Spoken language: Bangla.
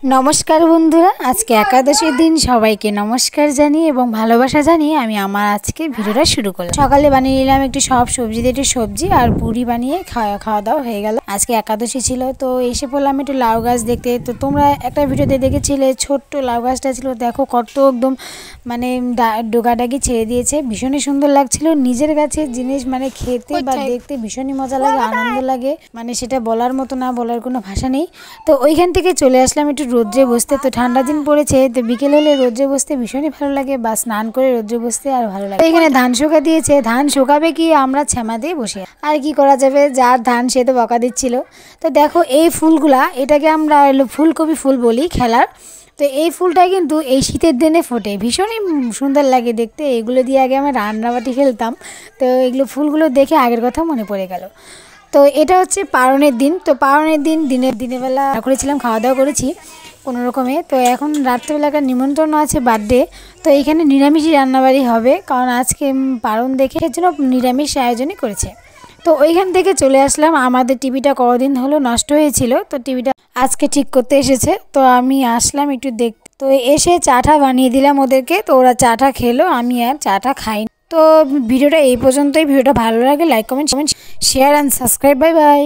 नमस्कार बंधुरा आज के एकादशीर दिन सबाइके नमस्कार जानिए एवं भालोबासा जानिए आमी आमार आजके भिडियोटा शुरू करलाम। सकाले बानिये निलाम एकटु सब सब्जी दिये एकटु सब्जी और पुरी बानिये खाওয়া दाওয়া हये गेल। आजके एकादशी छिलो तो एसे पड़लाम एकटु लाउ गाछ देखते। तो तोमरा एकटा भिडियोते देखेছিলে छोट्ट लाउ गाछटा छिलो, देखो कत एकदम माने डोगाडागी छेड़े दिएছে, भीषणই सुंदर लागछिलो। निजेर गाছের जिनिस माने खेते बा देखते भीषणই मजा लागे, आनंद लागे, माने सेटा बलार मतो ना, बलार कोनो भाषा नेই। तो ओইখান থেকে চলে আসলাম একটু রোদ্রে বসতে। তো ঠান্ডা দিন পড়েছে, তো বিকেল হলে রোদ্রে বসতে ভীষণই ভালো লাগে, বা স্নান করে রোদ্রে বসতে আর ভালো লাগে। এখানে ধান শুকা দিয়েছে, ধান শুকাবে কি আমরা ছ্যামা দিয়ে বসে আর কি করা যাবে, যার ধান সে তো বকা দিচ্ছিল। তো দেখো এই ফুলগুলা, এটাকে আমরা ফুলকপি ফুল বলি খেলার। তো এই ফুলটা কিন্তু এই শীতের দিনে ফোটে, ভীষণই সুন্দর লাগে দেখতে। এগুলো দিয়ে আগে আমরা রান্নাবাটি খেলতাম, তো এগুলো ফুলগুলো দেখে আগের কথা মনে পড়ে গেল। তো এটা হচ্ছে পারণের দিন। তো পারণের দিন দিনের বেলা করেছিলাম, খাওয়া দাওয়া করেছি কোনো রকমে। তো এখন রাত্রেবেলাকার নিমন্ত্রণ আছে বার্থডে, তো এইখানে নিরামিষই রান্নাবাড়ি হবে, কারণ আজকে পারণ দেখে এর জন্য নিরামিষ আয়োজনই করেছে। তো ওইখান থেকে চলে আসলাম। আমাদের টিভিটা কদিন হলো নষ্ট হয়েছিল, তো টিভিটা আজকে ঠিক করতে এসেছে, তো আমি আসলাম একটু দেখতে। তো এসে চাটা বানিয়ে দিলাম ওদেরকে, তো ওরা চাটা খেলো, আমি আর চাটা খাইনি। তো ভিডিওটা এই পর্যন্তই। ভিডিওটা ভালো লাগে like comment share and subscribe. Bye bye.